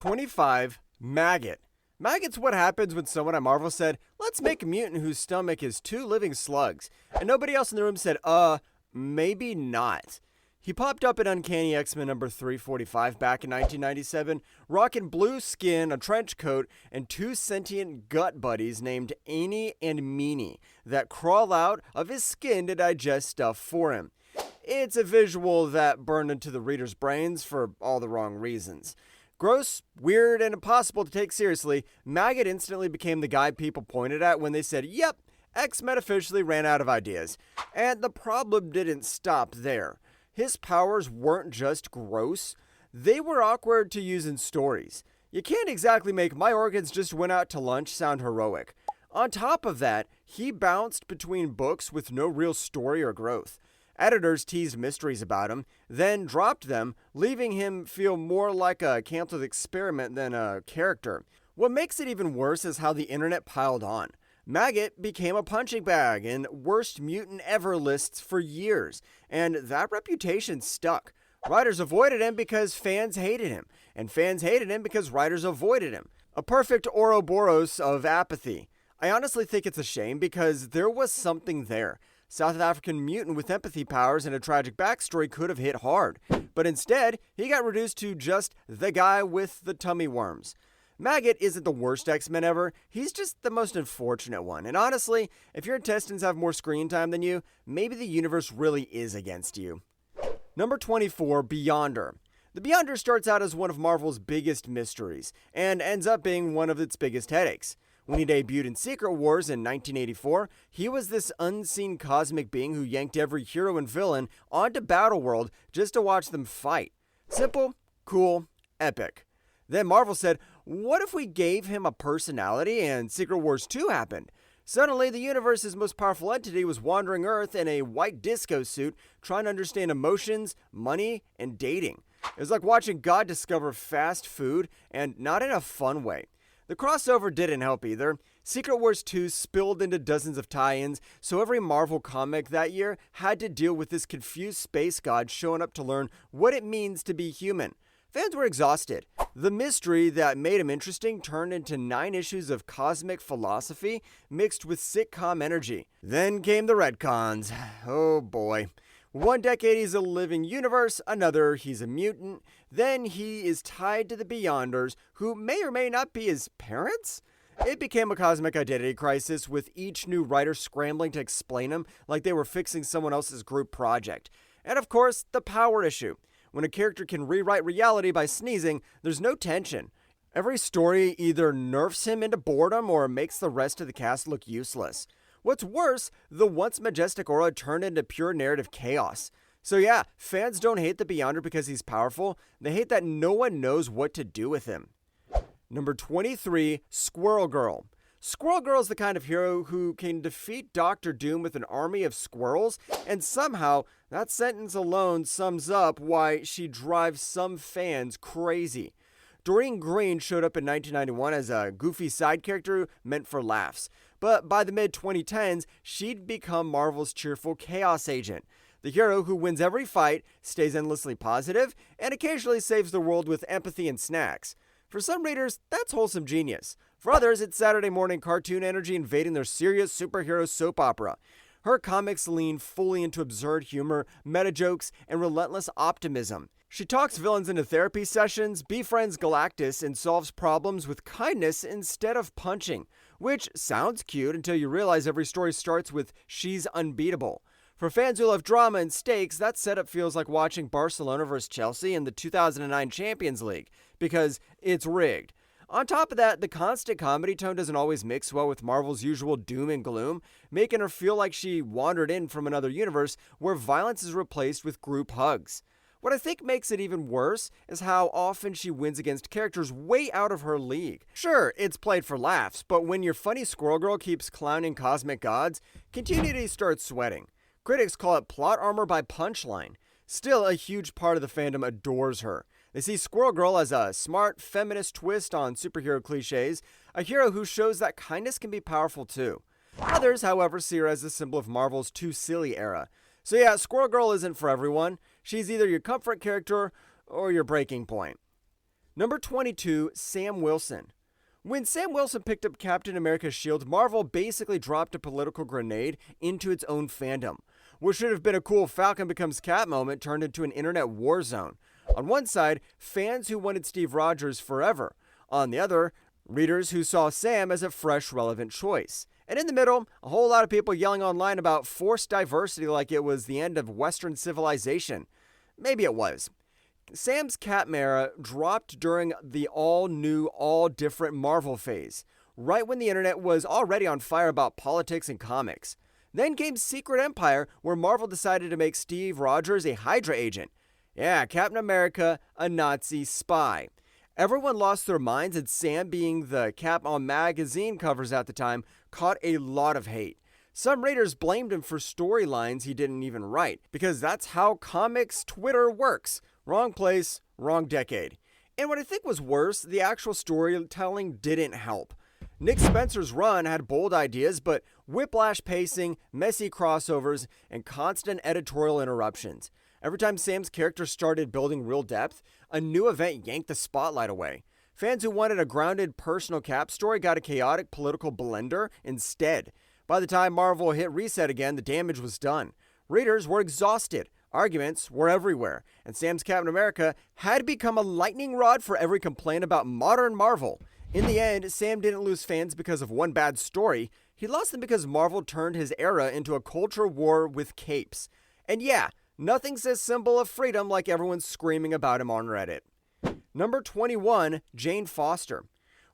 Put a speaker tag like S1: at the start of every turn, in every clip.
S1: 25. Maggot. Maggot's what happens when someone at Marvel said, let's make a mutant whose stomach is 2 living slugs. And nobody else in the room said, maybe not. He popped up in Uncanny X-Men number 345 back in 1997, rocking blue skin, a trench coat, and 2 sentient gut buddies named Annie and Meanie that crawl out of his skin to digest stuff for him. It's a visual that burned into the reader's brains for all the wrong reasons. Gross, weird, and impossible to take seriously, Maggot instantly became the guy people pointed at when they said, yep, X-Men officially ran out of ideas. And the problem didn't stop there. His powers weren't just gross, they were awkward to use in stories. You can't exactly make "my organs just went out to lunch" sound heroic. On top of that, he bounced between books with no real story or growth. Editors teased mysteries about him, then dropped them, leaving him feel more like a canceled experiment than a character. What makes it even worse is how the internet piled on. Maggot became a punching bag in worst mutant ever lists for years, and that reputation stuck. Writers avoided him because fans hated him, and fans hated him because writers avoided him. A perfect Ouroboros of apathy. I honestly think it's a shame because there was something there. South African mutant with empathy powers and a tragic backstory could have hit hard, but instead, he got reduced to just the guy with the tummy worms. Maggot isn't the worst X-Men ever, he's just the most unfortunate one, and honestly, if your intestines have more screen time than you, maybe the universe really is against you. Number 24, Beyonder. The Beyonder starts out as one of Marvel's biggest mysteries, and ends up being one of its biggest headaches. When he debuted in Secret Wars in 1984, he was this unseen cosmic being who yanked every hero and villain onto Battleworld just to watch them fight. Simple, cool, epic. Then Marvel said, what if we gave him a personality, and Secret Wars 2 happened? Suddenly, the universe's most powerful entity was wandering Earth in a white disco suit, trying to understand emotions, money, and dating. It was like watching God discover fast food, and not in a fun way. The crossover didn't help either. Secret Wars 2 spilled into dozens of tie-ins, so every Marvel comic that year had to deal with this confused space god showing up to learn what it means to be human. Fans were exhausted. The mystery that made him interesting turned into 9 issues of cosmic philosophy mixed with sitcom energy. Then came the retcons. Oh boy. One decade he's a living universe, another he's a mutant, then he is tied to the Beyonders, who may or may not be his parents? It became a cosmic identity crisis, with each new writer scrambling to explain him like they were fixing someone else's group project. And of course, the power issue. When a character can rewrite reality by sneezing, there's no tension. Every story either nerfs him into boredom or makes the rest of the cast look useless. What's worse, the once majestic aura turned into pure narrative chaos. So yeah, fans don't hate the Beyonder because he's powerful, they hate that no one knows what to do with him. Number 23, Squirrel Girl. Squirrel Girl is the kind of hero who can defeat Doctor Doom with an army of squirrels, and somehow, that sentence alone sums up why she drives some fans crazy. Doreen Green showed up in 1991 as a goofy side character meant for laughs, but by the mid-2010s, she'd become Marvel's cheerful chaos agent. The hero who wins every fight, stays endlessly positive, and occasionally saves the world with empathy and snacks. For some readers, that's wholesome genius. For others, it's Saturday morning cartoon energy invading their serious superhero soap opera. Her comics lean fully into absurd humor, meta jokes, and relentless optimism. She talks villains into therapy sessions, befriends Galactus, and solves problems with kindness instead of punching. Which sounds cute until you realize every story starts with "she's unbeatable." For fans who love drama and stakes, that setup feels like watching Barcelona vs. Chelsea in the 2009 Champions League, because it's rigged. On top of that, the constant comedy tone doesn't always mix well with Marvel's usual doom and gloom, making her feel like she wandered in from another universe where violence is replaced with group hugs. What I think makes it even worse is how often she wins against characters way out of her league. Sure, it's played for laughs, but when your funny Squirrel Girl keeps clowning cosmic gods, continuity starts sweating. Critics call it plot armor by punchline. Still, a huge part of the fandom adores her. They see Squirrel Girl as a smart, feminist twist on superhero cliches, a hero who shows that kindness can be powerful too. Others, however, see her as a symbol of Marvel's too silly era. So yeah, Squirrel Girl isn't for everyone. She's either your comfort character or your breaking point. Number 22, Sam Wilson. When Sam Wilson picked up Captain America's shield, Marvel basically dropped a political grenade into its own fandom. What should have been a cool Falcon becomes Cap moment turned into an internet war zone. On one side, fans who wanted Steve Rogers forever. On the other, readers who saw Sam as a fresh, relevant choice. And in the middle, a whole lot of people yelling online about forced diversity like it was the end of Western civilization. Maybe it was. Sam's Cap era dropped during the all-new, all-different Marvel phase, right when the internet was already on fire about politics and comics. Then came Secret Empire, where Marvel decided to make Steve Rogers a Hydra agent. Yeah, Captain America, a Nazi spy. Everyone lost their minds, and Sam, being the Cap on magazine covers at the time, caught a lot of hate. Some readers blamed him for storylines he didn't even write, because that's how comics Twitter works. Wrong place, wrong decade. And what I think was worse, the actual storytelling didn't help. Nick Spencer's run had bold ideas, but whiplash pacing, messy crossovers, and constant editorial interruptions. Every time Sam's character started building real depth, a new event yanked the spotlight away. Fans who wanted a grounded personal Cap story got a chaotic political blender instead. By the time Marvel hit reset again, the damage was done. Readers were exhausted. Arguments were everywhere, and Sam's Captain America had become a lightning rod for every complaint about modern Marvel. In the end, Sam didn't lose fans because of one bad story. He lost them because Marvel turned his era into a culture war with capes. And yeah, nothing says symbol of freedom like everyone's screaming about him on Reddit. Number 21, Jane Foster.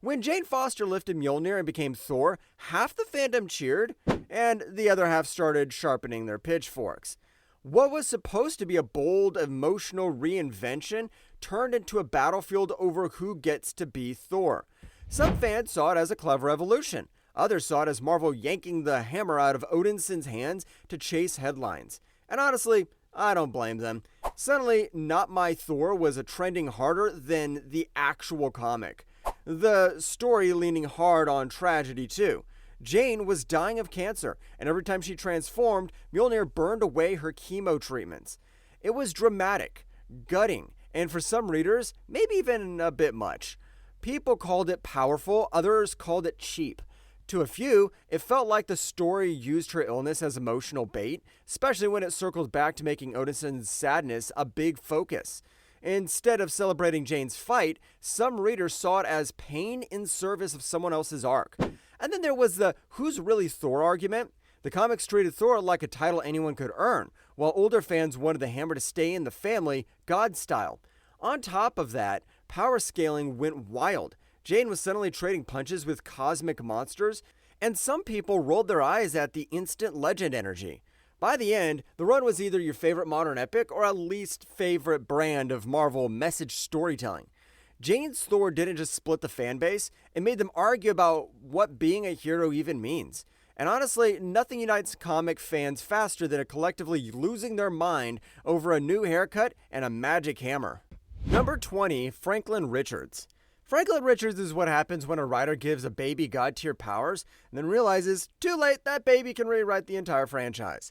S1: When Jane Foster lifted Mjolnir and became Thor, half the fandom cheered, and the other half started sharpening their pitchforks. What was supposed to be a bold, emotional reinvention turned into a battlefield over who gets to be Thor. Some fans saw it as a clever evolution. Others saw it as Marvel yanking the hammer out of Odinson's hands to chase headlines. And honestly, I don't blame them. Suddenly, Not My Thor was trending harder than the actual comic. The story leaning hard on tragedy too. Jane was dying of cancer, and every time she transformed, Mjolnir burned away her chemo treatments. It was dramatic, gutting, and for some readers, maybe even a bit much. People called it powerful, others called it cheap. To a few, it felt like the story used her illness as emotional bait, especially when it circled back to making Odinson's sadness a big focus. Instead of celebrating Jane's fight, some readers saw it as pain in service of someone else's arc. And then there was the who's really Thor argument. The comics treated Thor like a title anyone could earn, while older fans wanted the hammer to stay in the family, God style. On top of that, power scaling went wild. Jane was suddenly trading punches with cosmic monsters, and some people rolled their eyes at the instant legend energy. By the end, the run was either your favorite modern epic or at least favorite brand of Marvel message storytelling. Jane's Thor didn't just split the fan base, it made them argue about what being a hero even means. And honestly, nothing unites comic fans faster than a collectively losing their mind over a new haircut and a magic hammer. Number 20, Franklin Richards. Franklin Richards is what happens when a writer gives a baby god-tier powers and then realizes, too late, that baby can rewrite the entire franchise.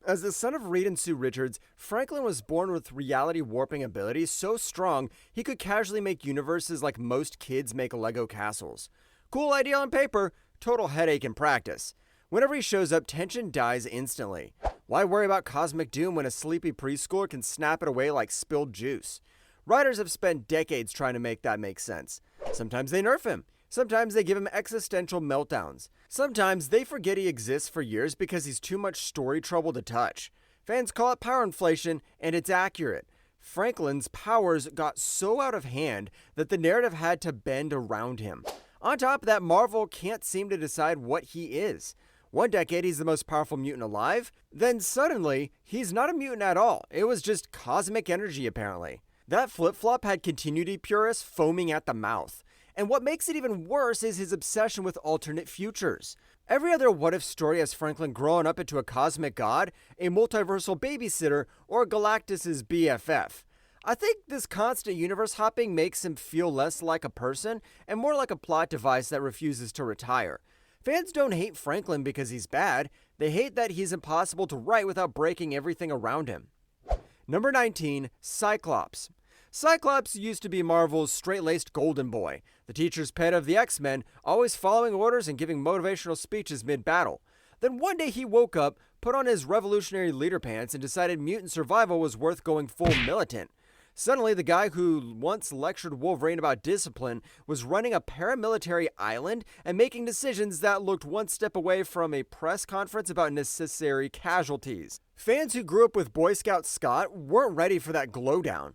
S1: As the son of Reed and Sue Richards, Franklin was born with reality warping abilities so strong he could casually make universes like most kids make Lego castles. Cool idea on paper, total headache in practice. Whenever he shows up, tension dies instantly. Why worry about cosmic doom when a sleepy preschooler can snap it away like spilled juice? Writers have spent decades trying to make that make sense. Sometimes they nerf him. Sometimes they give him existential meltdowns. Sometimes they forget he exists for years because he's too much story trouble to touch. Fans call it power inflation, and it's accurate. Franklin's powers got so out of hand that the narrative had to bend around him. On top of that, Marvel can't seem to decide what he is. One decade he's the most powerful mutant alive, then suddenly he's not a mutant at all. It was just cosmic energy apparently. That flip-flop had continuity purists foaming at the mouth. And what makes it even worse is his obsession with alternate futures. Every other what-if story has Franklin grown up into a cosmic god, a multiversal babysitter, or Galactus's BFF. I think this constant universe hopping makes him feel less like a person and more like a plot device that refuses to retire. Fans don't hate Franklin because he's bad, they hate that he's impossible to write without breaking everything around him. Number 19, Cyclops. Cyclops used to be Marvel's straight-laced golden boy, the teacher's pet of the X-Men, always following orders and giving motivational speeches mid-battle. Then one day he woke up, put on his revolutionary leader pants, and decided mutant survival was worth going full militant. Suddenly, the guy who once lectured Wolverine about discipline was running a paramilitary island and making decisions that looked one step away from a press conference about necessary casualties. Fans who grew up with Boy Scout Scott weren't ready for that glowdown.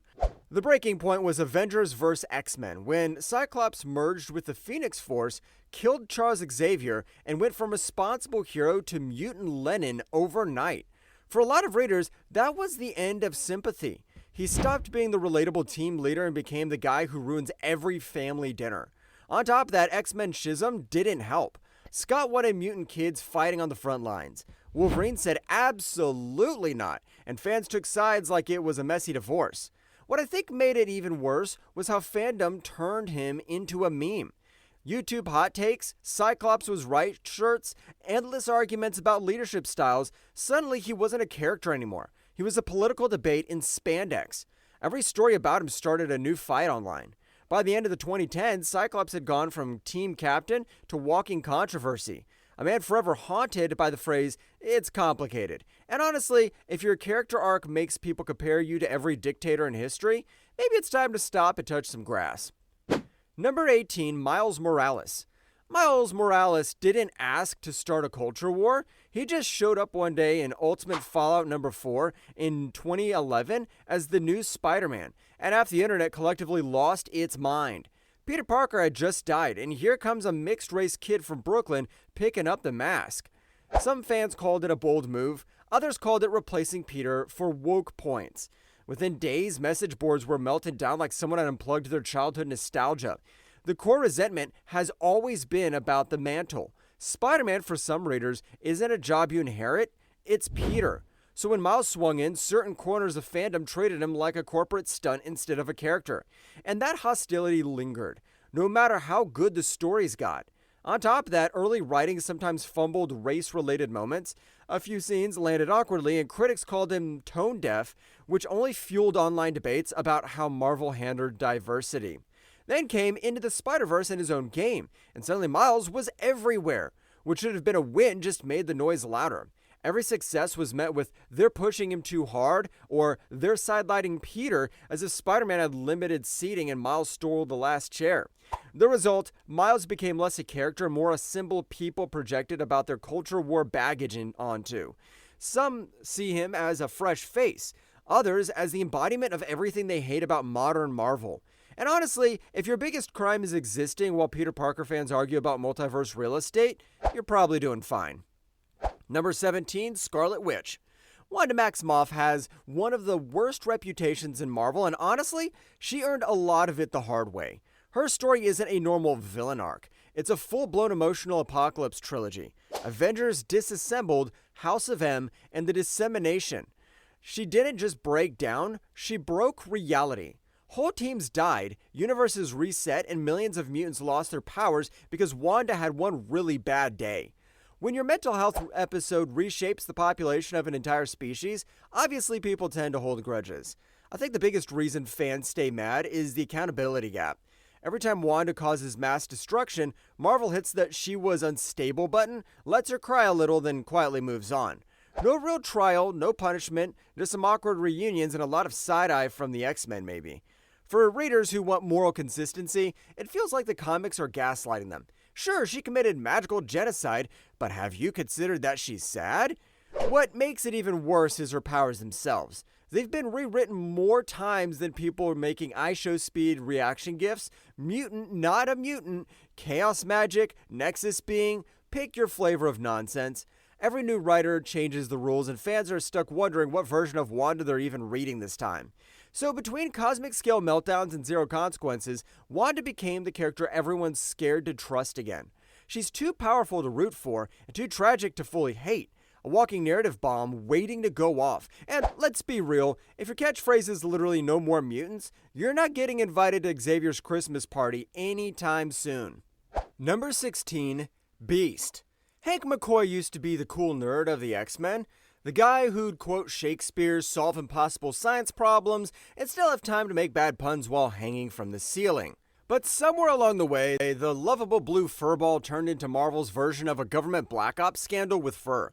S1: The breaking point was Avengers vs. X-Men, when Cyclops merged with the Phoenix Force, killed Charles Xavier, and went from responsible hero to mutant Lenin overnight. For a lot of readers, that was the end of sympathy. He stopped being the relatable team leader and became the guy who ruins every family dinner. On top of that, X-Men Schism didn't help. Scott wanted mutant kids fighting on the front lines. Wolverine said absolutely not, and fans took sides like it was a messy divorce. What I think made it even worse was how fandom turned him into a meme. YouTube hot takes, Cyclops was right shirts, endless arguments about leadership styles. Suddenly he wasn't a character anymore. He was a political debate in spandex. Every story about him started a new fight online. By the end of the 2010s, Cyclops had gone from team captain to walking controversy. A man forever haunted by the phrase, "it's complicated." And honestly, if your character arc makes people compare you to every dictator in history, maybe it's time to stop and touch some grass. Number 18, Miles Morales. Miles Morales didn't ask to start a culture war. He just showed up one day in Ultimate Fallout number 4 in 2011 as the new Spider-Man, and half the internet collectively lost its mind. Peter Parker had just died, and here comes a mixed-race kid from Brooklyn picking up the mask. Some fans called it a bold move, others called it replacing Peter for woke points. Within days, message boards were melted down like someone had unplugged their childhood nostalgia. The core resentment has always been about the mantle. Spider-Man, for some readers, isn't a job you inherit, it's Peter. So when Miles swung in, certain corners of fandom treated him like a corporate stunt instead of a character. And that hostility lingered, no matter how good the stories got. On top of that, early writing sometimes fumbled race-related moments. A few scenes landed awkwardly, and critics called him tone-deaf, which only fueled online debates about how Marvel handled diversity. Then came Into the Spider-Verse in his own game, and suddenly Miles was everywhere. What should have been a win just made the noise louder. Every success was met with "they're pushing him too hard" or "they're sidelining Peter," as if Spider-Man had limited seating and Miles stole the last chair. The result, Miles became less a character, more a symbol people projected about their culture war baggage onto. Some see him as a fresh face, others as the embodiment of everything they hate about modern Marvel. And honestly, if your biggest crime is existing while Peter Parker fans argue about multiverse real estate, you're probably doing fine. Number 17, Scarlet Witch. Wanda Maximoff has one of the worst reputations in Marvel, and honestly, she earned a lot of it the hard way. Her story isn't a normal villain arc. It's a full-blown emotional apocalypse trilogy. Avengers Disassembled, House of M, and The Dissemination. She didn't just break down, she broke reality. Whole teams died, universes reset, and millions of mutants lost their powers because Wanda had one really bad day. When your mental health episode reshapes the population of an entire species, obviously people tend to hold grudges. I think the biggest reason fans stay mad is the accountability gap. Every time Wanda causes mass destruction, Marvel hits that "she was unstable" button, lets her cry a little, then quietly moves on. No real trial, no punishment, just some awkward reunions and a lot of side-eye from the X-Men maybe. For readers who want moral consistency, it feels like the comics are gaslighting them. Sure, she committed magical genocide, but have you considered that she's sad? What makes it even worse is her powers themselves. They've been rewritten more times than people are making iShow speed reaction gifs. Mutant, not a mutant, chaos magic, nexus being, pick your flavor of nonsense. Every new writer changes the rules, and fans are stuck wondering what version of Wanda they're even reading this time. So between cosmic scale meltdowns and zero consequences, Wanda became the character everyone's scared to trust again. She's too powerful to root for and too tragic to fully hate. A walking narrative bomb waiting to go off. And let's be real, if your catchphrase is literally "no more mutants," you're not getting invited to Xavier's Christmas party anytime soon. Number 16, Beast. Hank McCoy used to be the cool nerd of the X-Men, The guy who'd quote Shakespeare, solve impossible science problems, and still have time to make bad puns while hanging from the ceiling. But somewhere along the way, the lovable blue furball turned into Marvel's version of a government black ops scandal with fur.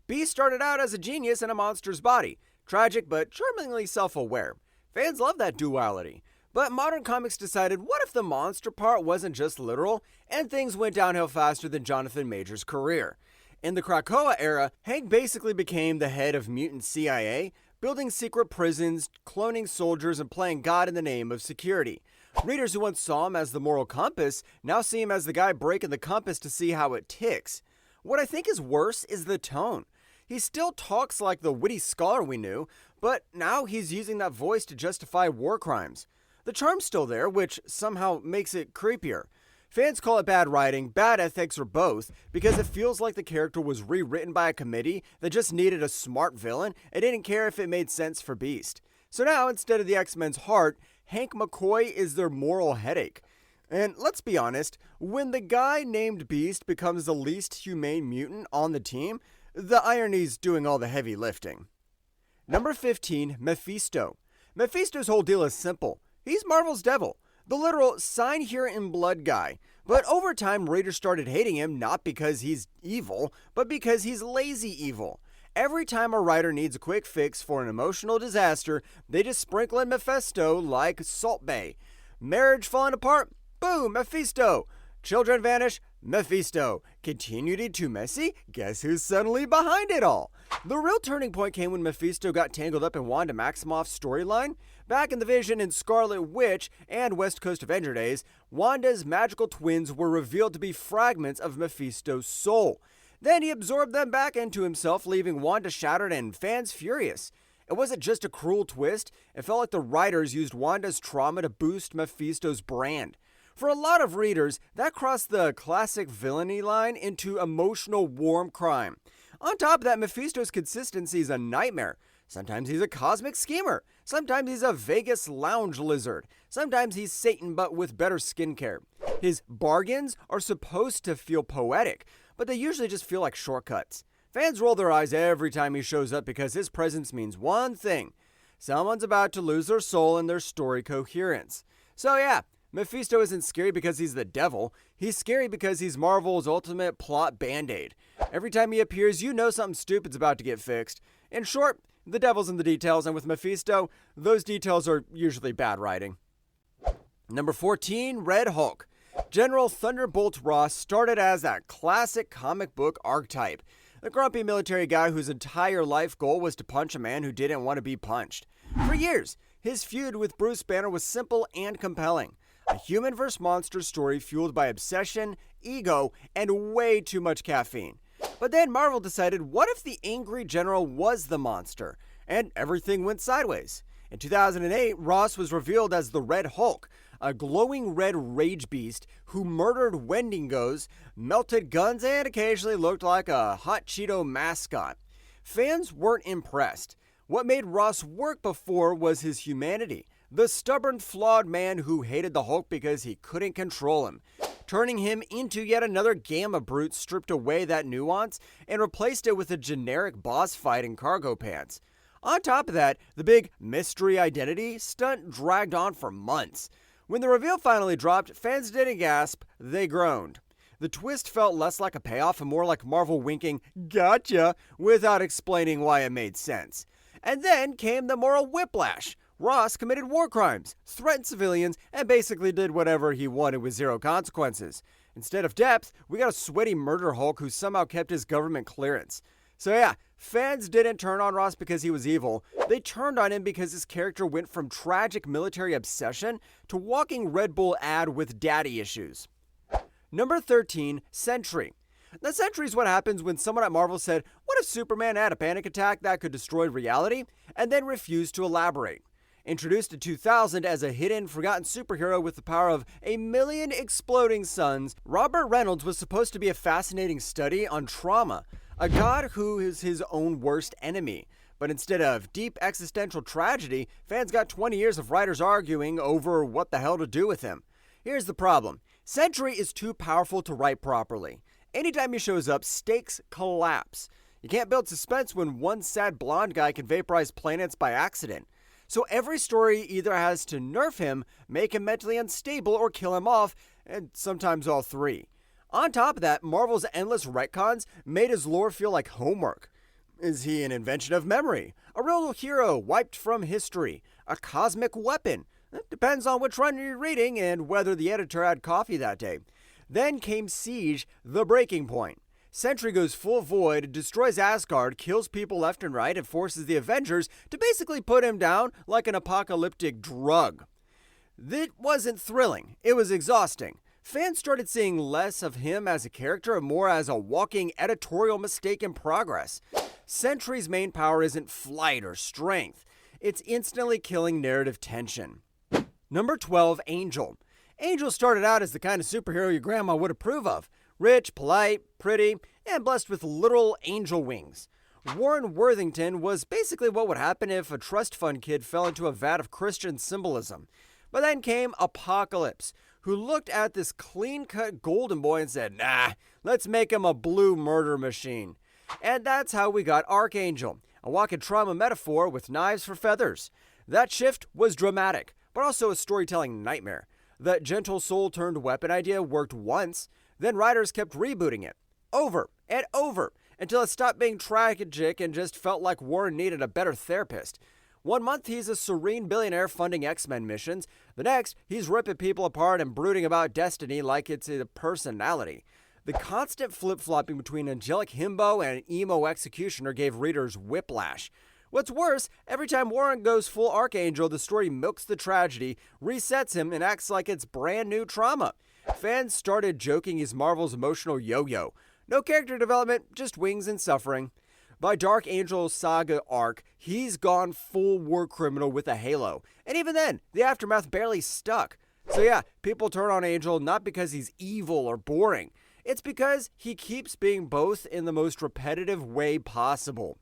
S1: Beast started out as a genius in a monster's body, tragic but charmingly self-aware. Fans love that duality. But modern comics decided, what if the monster part wasn't just literal, and things went downhill faster than Jonathan Majors' career? In the Krakoa era, Hank basically became the head of mutant CIA, building secret prisons, cloning soldiers, and playing God in the name of security. Readers who once saw him as the moral compass now see him as the guy breaking the compass to see how it ticks. What I think is worse is the tone. He still talks like the witty scholar we knew, but now he's using that voice to justify war crimes. The charm's still there, which somehow makes it creepier. Fans call it bad writing, bad ethics, or both, because it feels like the character was rewritten by a committee that just needed a smart villain and didn't care if it made sense for Beast. So now, instead of the X-Men's heart, Hank McCoy is their moral headache. And let's be honest, when the guy named Beast becomes the least humane mutant on the team, the irony's doing all the heavy lifting. Number 15, Mephisto. Mephisto's whole deal is simple. He's Marvel's devil, the literal sign here in blood guy. But over time, readers started hating him not because he's evil, but because he's lazy evil. Every time a writer needs a quick fix for an emotional disaster, they just sprinkle in Mephisto like Salt Bae. Marriage falling apart? Boom, Mephisto. Children vanish? Mephisto. Continuity too messy? Guess who's suddenly behind it all? The real turning point came when Mephisto got tangled up in Wanda Maximoff's storyline. Back in the Vision and Scarlet Witch and West Coast Avenger days, Wanda's magical twins were revealed to be fragments of Mephisto's soul. Then he absorbed them back into himself, leaving Wanda shattered and fans furious. It wasn't just a cruel twist, it felt like the writers used Wanda's trauma to boost Mephisto's brand. For a lot of readers, that crossed the classic villainy line into emotional warm crime. On top of that, Mephisto's consistency is a nightmare. Sometimes he's a cosmic schemer. Sometimes he's a Vegas lounge lizard. Sometimes he's Satan but with better skincare. His bargains are supposed to feel poetic, but they usually just feel like shortcuts. Fans roll their eyes every time he shows up because his presence means one thing. Someone's about to lose their soul and their story coherence. So yeah, Mephisto isn't scary because he's the devil. He's scary because he's Marvel's ultimate plot band-aid. Every time he appears, you know something stupid's about to get fixed. In short, the devil's in the details, and with Mephisto, those details are usually bad writing. Number 14, Red Hulk. General Thunderbolt Ross started as that classic comic book archetype. The grumpy military guy whose entire life goal was to punch a man who didn't want to be punched. For years, his feud with Bruce Banner was simple and compelling. A human vs. monster story fueled by obsession, ego, and way too much caffeine. But then Marvel decided, what if the angry general was the monster? And everything went sideways. In 2008, Ross was revealed as the Red Hulk, a glowing red rage beast who murdered Wendigos, melted guns, and occasionally looked like a hot Cheeto mascot. Fans weren't impressed. What made Ross work before was his humanity. The stubborn, flawed man who hated the Hulk because he couldn't control him. Turning him into yet another Gamma Brute stripped away that nuance and replaced it with a generic boss fight in cargo pants. On top of that, the big mystery identity stunt dragged on for months. When the reveal finally dropped, fans didn't gasp, they groaned. The twist felt less like a payoff and more like Marvel winking, "Gotcha," without explaining why it made sense. And then came the moral whiplash. Ross committed war crimes, threatened civilians, and basically did whatever he wanted with zero consequences. Instead of depth, we got a sweaty murder Hulk who somehow kept his government clearance. So yeah, fans didn't turn on Ross because he was evil. They turned on him because his character went from tragic military obsession to walking Red Bull ad with daddy issues. Number 13, Sentry. The Sentry is what happens when someone at Marvel said, what if Superman had a panic attack that could destroy reality, and then refused to elaborate. Introduced in 2000 as a hidden, forgotten superhero with the power of 1,000,000 exploding suns, Robert Reynolds was supposed to be a fascinating study on trauma, a god who is his own worst enemy. But instead of deep existential tragedy, fans got 20 years of writers arguing over what the hell to do with him. Here's the problem. Sentry is too powerful to write properly. Anytime he shows up, stakes collapse. You can't build suspense when one sad blonde guy can vaporize planets by accident. So every story either has to nerf him, make him mentally unstable, or kill him off, and sometimes all three. On top of that, Marvel's endless retcons made his lore feel like homework. Is he an invention of memory? A real hero wiped from history? A cosmic weapon? It depends on which run you're reading and whether the editor had coffee that day. Then came Siege, the breaking point. Sentry goes full void, destroys Asgard, kills people left and right, and forces the Avengers to basically put him down like an apocalyptic drug. It wasn't thrilling. It was exhausting. Fans started seeing less of him as a character and more as a walking editorial mistake in progress. Sentry's main power isn't flight or strength. It's instantly killing narrative tension. Number 12, Angel. Angel started out as the kind of superhero your grandma would approve of. Rich, polite, pretty, and blessed with literal angel wings. Warren Worthington was basically what would happen if a trust fund kid fell into a vat of Christian symbolism. But then came Apocalypse, who looked at this clean-cut golden boy and said, nah, let's make him a blue murder machine. And that's how we got Archangel, a walking trauma metaphor with knives for feathers. That shift was dramatic, but also a storytelling nightmare. That gentle soul-turned-weapon idea worked once, then writers kept rebooting it, over and over, until it stopped being tragic and just felt like Warren needed a better therapist. One month, he's a serene billionaire funding X-Men missions. The next, he's ripping people apart and brooding about destiny like it's a personality. The constant flip-flopping between angelic himbo and an emo executioner gave readers whiplash. What's worse, every time Warren goes full Archangel, the story milks the tragedy, resets him, and acts like it's brand new trauma. Fans started joking he's Marvel's emotional yo-yo. No character development, just wings and suffering. By Dark Angel Saga arc, he's gone full war criminal with a halo. And even then, the aftermath barely stuck. So yeah, people turn on Angel not because he's evil or boring. It's because he keeps being both in the most repetitive way possible.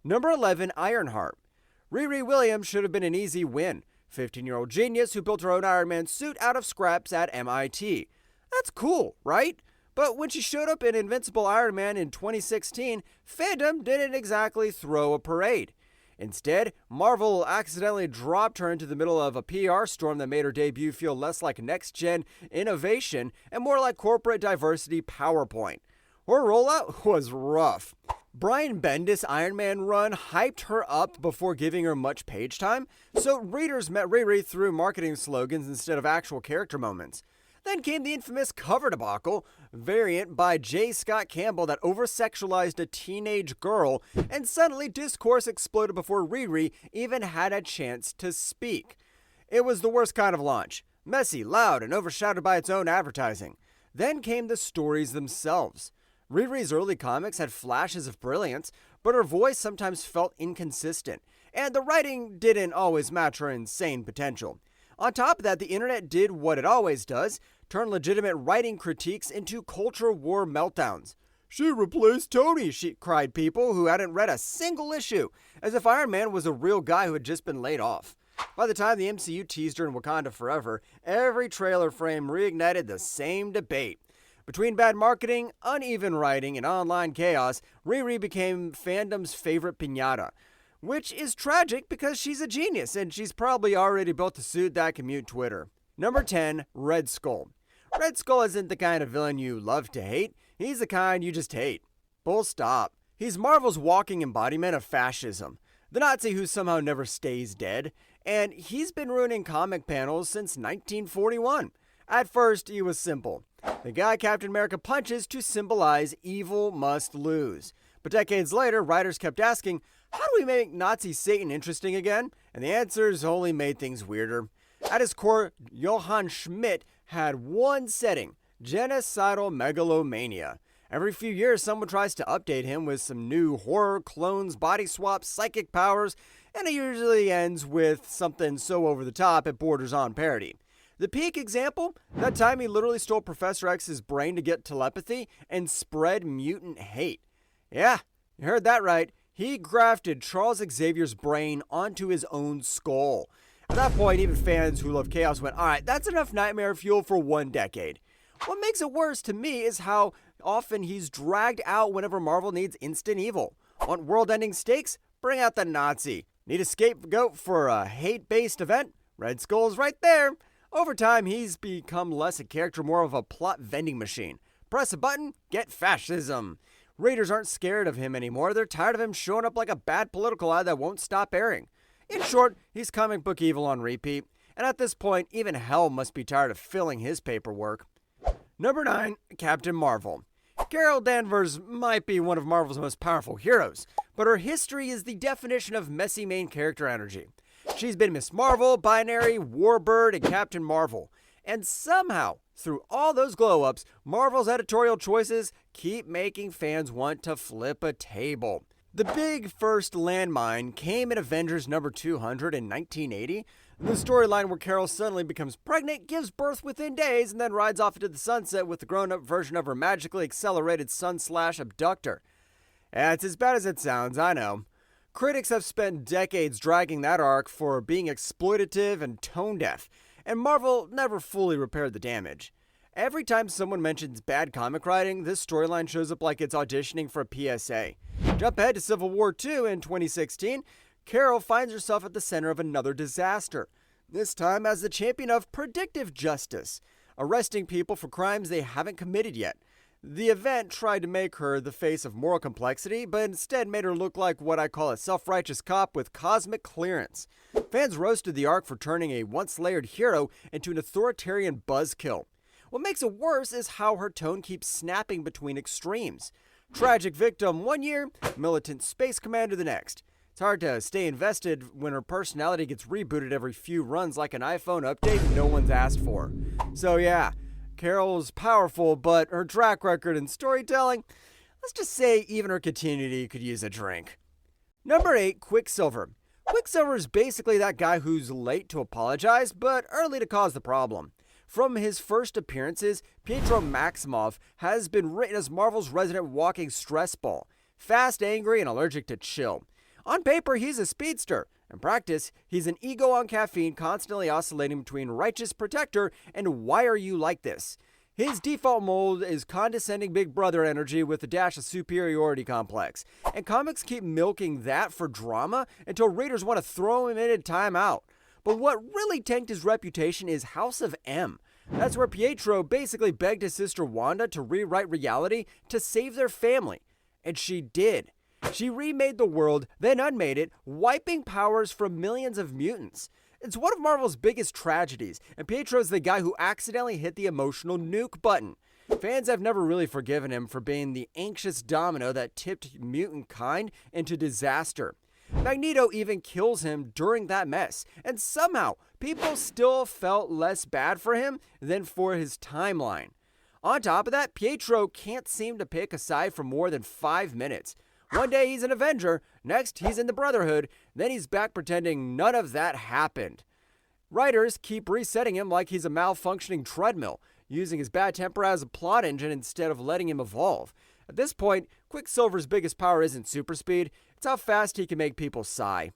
S1: Number 11, Ironheart. Riri Williams should have been an easy win. 15-year-old genius who built her own Iron Man suit out of scraps at MIT. That's cool, right? But when she showed up in Invincible Iron Man in 2016, fandom didn't exactly throw a parade. Instead, Marvel accidentally dropped her into the middle of a PR storm that made her debut feel less like next-gen innovation and more like corporate diversity PowerPoint. Her rollout was rough. Brian Bendis' Iron Man run hyped her up before giving her much page time, so readers met Riri through marketing slogans instead of actual character moments. Then came the infamous cover debacle variant by J. Scott Campbell that over-sexualized a teenage girl, and suddenly discourse exploded before Riri even had a chance to speak. It was the worst kind of launch, messy, loud, and overshadowed by its own advertising. Then came the stories themselves. Riri's early comics had flashes of brilliance, but her voice sometimes felt inconsistent, and the writing didn't always match her insane potential. On top of that, the internet did what it always does, turn legitimate writing critiques into culture war meltdowns. She replaced Tony, cried people who hadn't read a single issue, as if Iron Man was a real guy who had just been laid off. By the time the MCU teased her in Wakanda Forever, every trailer frame reignited the same debate. Between bad marketing, uneven writing, and online chaos, Riri became fandom's favorite piñata. Which is tragic because she's a genius and she's probably already built a suit that can mute Twitter. Number 10, Red Skull. Red Skull isn't the kind of villain you love to hate, he's the kind you just hate. Full stop. He's Marvel's walking embodiment of fascism, the Nazi who somehow never stays dead, and he's been ruining comic panels since 1941. At first, he was simple. The guy Captain America punches to symbolize evil must lose. But decades later, writers kept asking, how do we make Nazi Satan interesting again? And the answers only made things weirder. At his core, Johann Schmidt had one setting, genocidal megalomania. Every few years, someone tries to update him with some new horror, clones, body swaps, psychic powers, and it usually ends with something so over the top it borders on parody. The peak example? That time he literally stole Professor X's brain to get telepathy and spread mutant hate. Yeah, you heard that right. He grafted Charles Xavier's brain onto his own skull. At that point, even fans who love chaos went, alright, that's enough nightmare fuel for one decade. What makes it worse to me is how often he's dragged out whenever Marvel needs instant evil. Want world-ending stakes? Bring out the Nazi. Need a scapegoat for a hate-based event? Red Skull's right there. Over time, he's become less a character, more of a plot vending machine. Press a button, get fascism. Readers aren't scared of him anymore. They're tired of him showing up like a bad political ad that won't stop airing. In short, he's comic book evil on repeat. And at this point, even hell must be tired of filling his paperwork. Number 9, Captain Marvel. Carol Danvers might be one of Marvel's most powerful heroes, but her history is the definition of messy main character energy. She's been Miss Marvel, Binary, Warbird, and Captain Marvel. And somehow, through all those glow-ups, Marvel's editorial choices keep making fans want to flip a table. The big first landmine came in Avengers number 200 in 1980, the storyline where Carol suddenly becomes pregnant, gives birth within days, and then rides off into the sunset with the grown-up version of her magically accelerated son/abductor. It's as bad as it sounds, I know. Critics have spent decades dragging that arc for being exploitative and tone-deaf, and Marvel never fully repaired the damage. Every time someone mentions bad comic writing, this storyline shows up like it's auditioning for a PSA. Jump ahead to Civil War II in 2016, Carol finds herself at the center of another disaster, this time as the champion of predictive justice, arresting people for crimes they haven't committed yet. The event tried to make her the face of moral complexity, but instead made her look like what I call a self-righteous cop with cosmic clearance. Fans roasted the arc for turning a once-layered hero into an authoritarian buzzkill. What makes it worse is how her tone keeps snapping between extremes. Tragic victim one year, militant space commander the next. It's hard to stay invested when her personality gets rebooted every few runs like an iPhone update no one's asked for. So yeah, Carol's powerful, but her track record in storytelling, let's just say even her continuity could use a drink. Number 8, Quicksilver. Quicksilver is basically that guy who's late to apologize, but early to cause the problem. From his first appearances, Pietro Maximoff has been written as Marvel's resident walking stress ball. Fast, angry, and allergic to chill. On paper, he's a speedster. In practice, he's an ego on caffeine constantly oscillating between righteous protector and why are you like this? His default mold is condescending big brother energy with a dash of superiority complex. And comics keep milking that for drama until readers want to throw him in a timeout. But what really tanked his reputation is House of M. That's where Pietro basically begged his sister Wanda to rewrite reality to save their family. And she did. She remade the world, then unmade it, wiping powers from millions of mutants. It's one of Marvel's biggest tragedies, and Pietro's the guy who accidentally hit the emotional nuke button. Fans have never really forgiven him for being the anxious domino that tipped mutant kind into disaster. Magneto even kills him during that mess, and somehow people still felt less bad for him than for his timeline. On top of that, Pietro can't seem to pick a side for more than 5 minutes. One day he's an Avenger, next he's in the Brotherhood, then he's back pretending none of that happened. Writers keep resetting him like he's a malfunctioning treadmill, using his bad temper as a plot engine instead of letting him evolve. At this point, Quicksilver's biggest power isn't super speed, it's how fast he can make people sigh.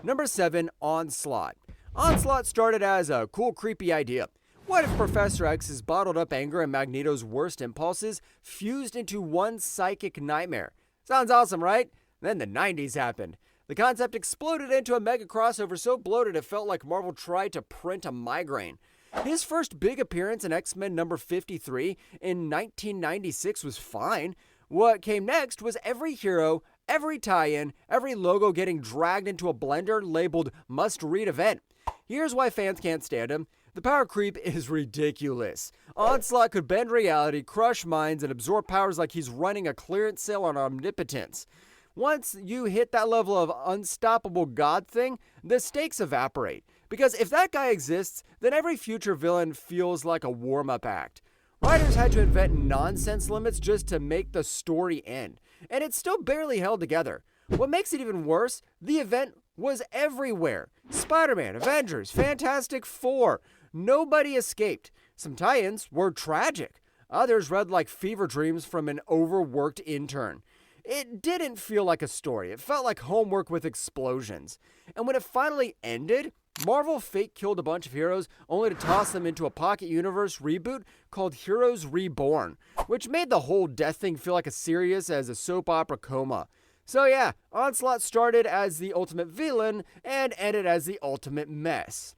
S1: Number 7, Onslaught. Onslaught started as a cool, creepy idea. What if Professor X's bottled up anger and Magneto's worst impulses fused into one psychic nightmare? Sounds awesome, right? Then the 90s happened. The concept exploded into a mega crossover so bloated it felt like Marvel tried to print a migraine. His first big appearance in X-Men number 53 in 1996 was fine. What came next was every hero, every tie-in, every logo getting dragged into a blender labeled must-read event. Here's why fans can't stand him. The power creep is ridiculous. Onslaught could bend reality, crush minds, and absorb powers like he's running a clearance sale on omnipotence. Once you hit that level of unstoppable god thing, the stakes evaporate. Because if that guy exists, then every future villain feels like a warm-up act. Writers had to invent nonsense limits just to make the story end. And it's still barely held together. What makes it even worse, the event was everywhere. Spider-Man, Avengers, Fantastic Four. Nobody escaped. Some tie-ins were tragic. Others read like fever dreams from an overworked intern. It didn't feel like a story. It felt like homework with explosions. And when it finally ended, Marvel fake killed a bunch of heroes only to toss them into a pocket universe reboot called Heroes Reborn, which made the whole death thing feel like as serious as a soap opera coma. So yeah, Onslaught started as the ultimate villain and ended as the ultimate mess.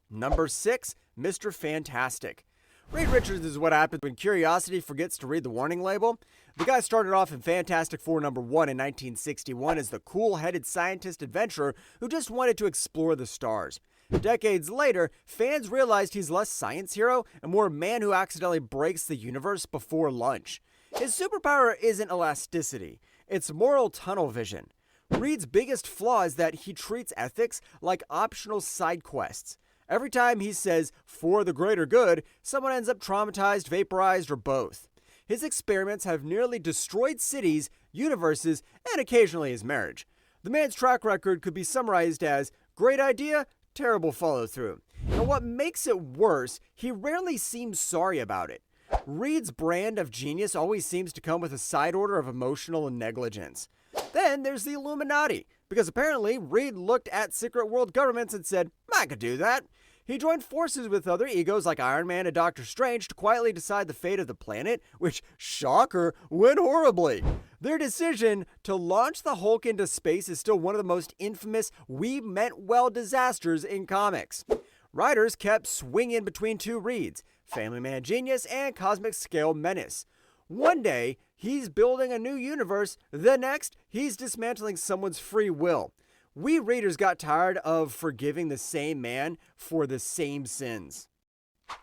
S1: Number 6, Mr. Fantastic. Reed Richards is what happens when curiosity forgets to read the warning label. The guy started off in Fantastic Four #1 in 1961 as the cool-headed scientist adventurer who just wanted to explore the stars. Decades later, fans realized he's less science hero and more a man who accidentally breaks the universe before lunch. His superpower isn't elasticity, it's moral tunnel vision. Reed's biggest flaw is that he treats ethics like optional side quests. Every time he says, "for the greater good," someone ends up traumatized, vaporized, or both. His experiments have nearly destroyed cities, universes, and occasionally his marriage. The man's track record could be summarized as great idea, terrible follow-through. And what makes it worse, he rarely seems sorry about it. Reed's brand of genius always seems to come with a side order of emotional negligence. Then there's the Illuminati, because apparently Reed looked at secret world governments and said, "I could do that." He joined forces with other egos like Iron Man and Doctor Strange to quietly decide the fate of the planet, which, shocker, went horribly. Their decision to launch the Hulk into space is still one of the most infamous "we meant well" disasters in comics. Writers kept swinging between two Reeds, Family Man Genius and Cosmic Scale Menace. One day, he's building a new universe, the next, he's dismantling someone's free will. We readers got tired of forgiving the same man for the same sins.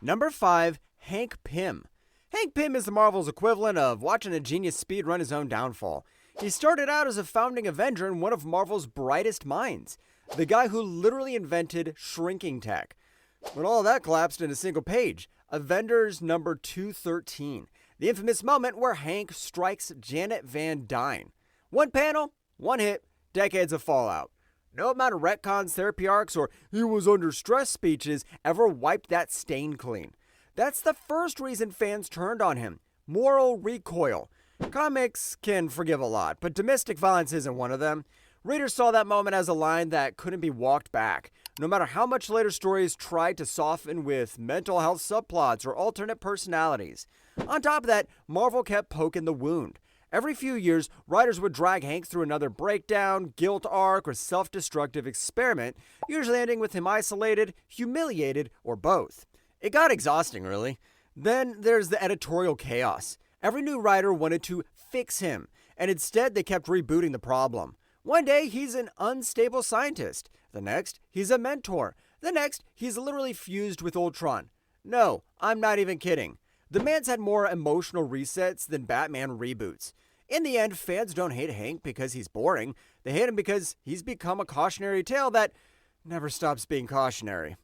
S1: Number 5, Hank Pym. Hank Pym is the Marvel's equivalent of watching a genius speedrun his own downfall. He started out as a founding Avenger and one of Marvel's brightest minds, the guy who literally invented shrinking tech. But all of that collapsed in a single page, Avengers number 213, the infamous moment where Hank strikes Janet Van Dyne. One panel, one hit, decades of fallout. No amount of retcons, therapy arcs, or "he was under stress" speeches ever wiped that stain clean. That's the first reason fans turned on him. Moral recoil. Comics can forgive a lot, but domestic violence isn't one of them. Readers saw that moment as a line that couldn't be walked back, no matter how much later stories tried to soften with mental health subplots or alternate personalities. On top of that, Marvel kept poking the wound. Every few years, writers would drag Hank through another breakdown, guilt arc, or self-destructive experiment, usually ending with him isolated, humiliated, or both. It got exhausting, really. Then there's the editorial chaos. Every new writer wanted to fix him, and instead they kept rebooting the problem. One day, he's an unstable scientist. The next, he's a mentor. The next, he's literally fused with Ultron. No, I'm not even kidding. The man's had more emotional resets than Batman reboots. In the end, fans don't hate Hank because he's boring. They hate him because he's become a cautionary tale that never stops being cautionary.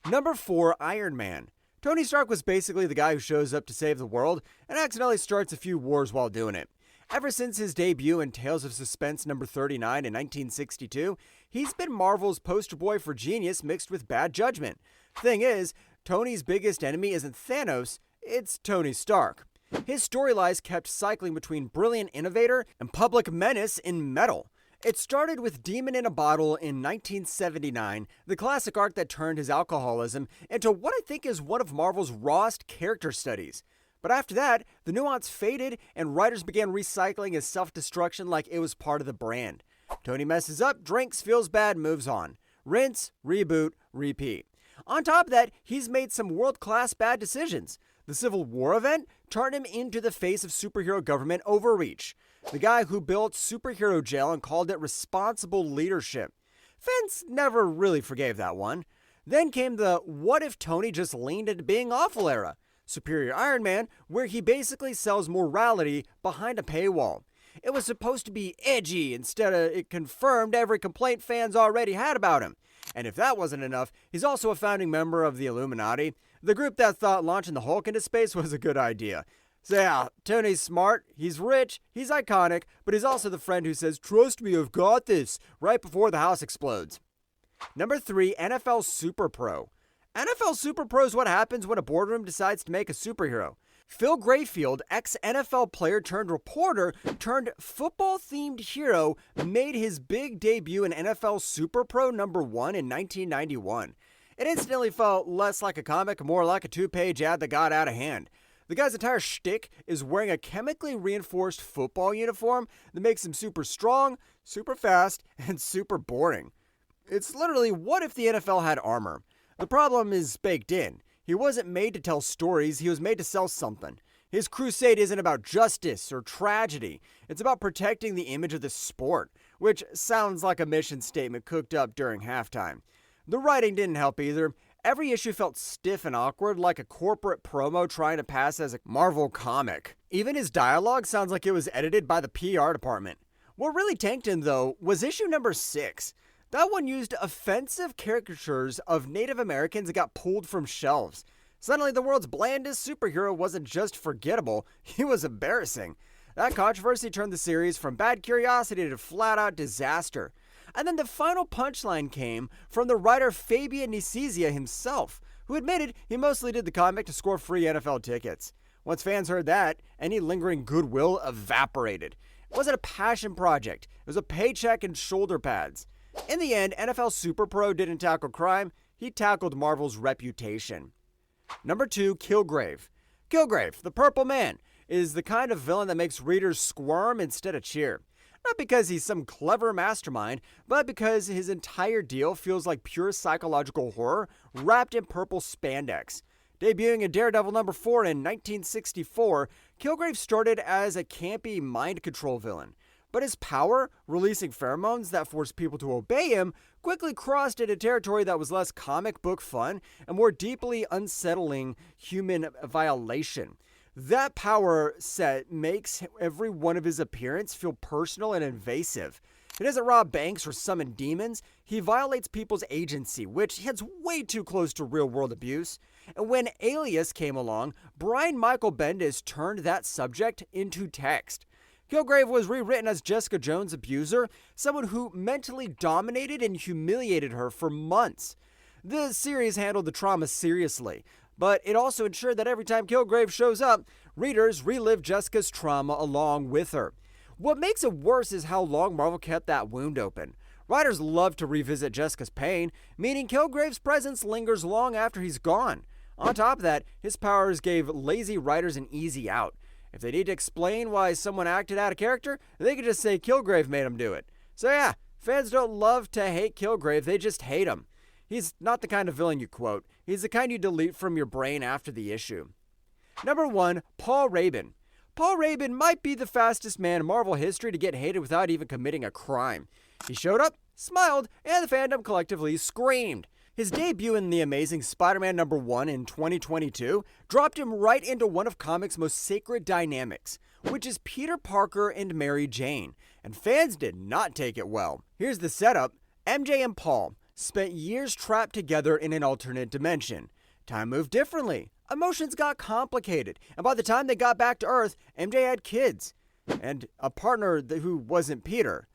S1: Number 4, Iron Man. Tony Stark was basically the guy who shows up to save the world and accidentally starts a few wars while doing it. Ever since his debut in Tales of Suspense number 39 in 1962, he's been Marvel's poster boy for genius mixed with bad judgment. Thing is, Tony's biggest enemy isn't Thanos, it's Tony Stark. His storylines kept cycling between brilliant innovator and public menace in metal. It started with Demon in a Bottle in 1979, the classic arc that turned his alcoholism into what I think is one of Marvel's rawest character studies. But after that, the nuance faded and writers began recycling his self-destruction like it was part of the brand. Tony messes up, drinks, feels bad, moves on. Rinse, reboot, repeat. On top of that, he's made some world-class bad decisions. The Civil War event turned him into the face of superhero government overreach. The guy who built superhero jail and called it responsible leadership. Fans never really forgave that one. Then came the "what if Tony just leaned into being awful" era. Superior Iron Man, where he basically sells morality behind a paywall. It was supposed to be edgy, instead of it confirmed every complaint fans already had about him. And if that wasn't enough, he's also a founding member of the Illuminati, the group that thought launching the Hulk into space was a good idea. So yeah, Tony's smart, he's rich, he's iconic, but he's also the friend who says, "Trust me, I've got this," right before the house explodes. Number 3, NFL SuperPro. NFL SuperPro is what happens when a boardroom decides to make a superhero. Phil Grayfield, ex-NFL player turned reporter turned football-themed hero, made his big debut in NFL SuperPro #1 in 1991. It instantly felt less like a comic, more like a 2-page ad that got out of hand. The guy's entire shtick is wearing a chemically reinforced football uniform that makes him super strong, super fast, and super boring. It's literally, what if the NFL had armor? The problem is baked in. He wasn't made to tell stories, he was made to sell something. His crusade isn't about justice or tragedy. It's about protecting the image of the sport, which sounds like a mission statement cooked up during halftime. The writing didn't help either. Every issue felt stiff and awkward, like a corporate promo trying to pass as a Marvel comic. Even his dialogue sounds like it was edited by the PR department. What really tanked him, though, was issue number 6. That one used offensive caricatures of Native Americans that got pulled from shelves. Suddenly, the world's blandest superhero wasn't just forgettable, he was embarrassing. That controversy turned the series from bad curiosity to flat-out disaster. And then the final punchline came from the writer Fabian Nicieza himself, who admitted he mostly did the comic to score free NFL tickets. Once fans heard that, any lingering goodwill evaporated. It wasn't a passion project, it was a paycheck and shoulder pads. In the end, NFL SuperPro didn't tackle crime, he tackled Marvel's reputation. Number 2, Kilgrave. Kilgrave, the Purple Man, is the kind of villain that makes readers squirm instead of cheer. Not because he's some clever mastermind, but because his entire deal feels like pure psychological horror wrapped in purple spandex. Debuting in Daredevil #4 in 1964, Kilgrave started as a campy mind control villain. But his power, releasing pheromones that forced people to obey him, quickly crossed into territory that was less comic book fun and more deeply unsettling human violation. That power set makes every one of his appearance feel personal and invasive. He doesn't rob banks or summon demons, he violates people's agency, which hits way too close to real-world abuse. And when Alias came along, Brian Michael Bendis turned that subject into text. Kilgrave was rewritten as Jessica Jones' abuser, someone who mentally dominated and humiliated her for months. The series handled the trauma seriously, but it also ensured that every time Kilgrave shows up, readers relive Jessica's trauma along with her. What makes it worse is how long Marvel kept that wound open. Writers love to revisit Jessica's pain, meaning Kilgrave's presence lingers long after he's gone. On top of that, his powers gave lazy writers an easy out. If they need to explain why someone acted out of character, they could just say Kilgrave made him do it. So yeah, fans don't love to hate Kilgrave, they just hate him. He's not the kind of villain you quote, he's the kind you delete from your brain after the issue. Number 1, Paul Rabin. Paul Rabin might be the fastest man in Marvel history to get hated without even committing a crime. He showed up, smiled, and the fandom collectively screamed. His debut in The Amazing Spider-Man #1 in 2022 dropped him right into one of comics' most sacred dynamics, which is Peter Parker and Mary Jane, and fans did not take it well. Here's the setup. MJ and Paul spent years trapped together in an alternate dimension. Time moved differently, emotions got complicated, and by the time they got back to Earth, MJ had kids, and a partner who wasn't Peter.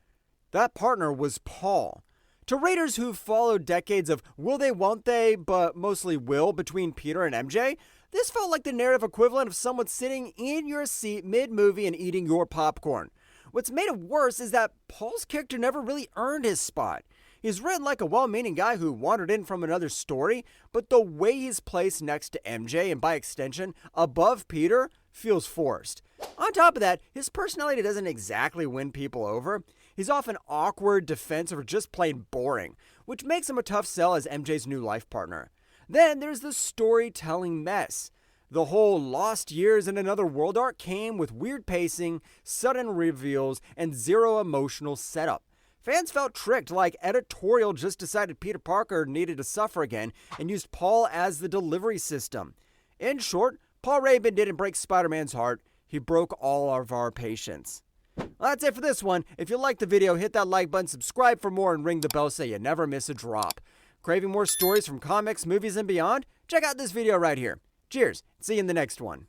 S1: That partner was Paul. To readers who've followed decades of will they, won't they, but mostly will between Peter and MJ, this felt like the narrative equivalent of someone sitting in your seat mid-movie and eating your popcorn. What's made it worse is that Paul's character never really earned his spot. He's written like a well-meaning guy who wandered in from another story, but the way he's placed next to MJ and by extension above Peter feels forced. On top of that, his personality doesn't exactly win people over. He's often awkward, defensive, or just plain boring, which makes him a tough sell as MJ's new life partner. Then there's the storytelling mess. The whole Lost Years in Another World arc came with weird pacing, sudden reveals, and zero emotional setup. Fans felt tricked, like editorial just decided Peter Parker needed to suffer again and used Paul as the delivery system. In short, Paul Rabin didn't break Spider-Man's heart, he broke all of our patience. Well, that's it for this one. If you liked the video, hit that like button, subscribe for more, and ring the bell so you never miss a drop. Craving more stories from comics, movies, and beyond? Check out this video right here. Cheers, see you in the next one.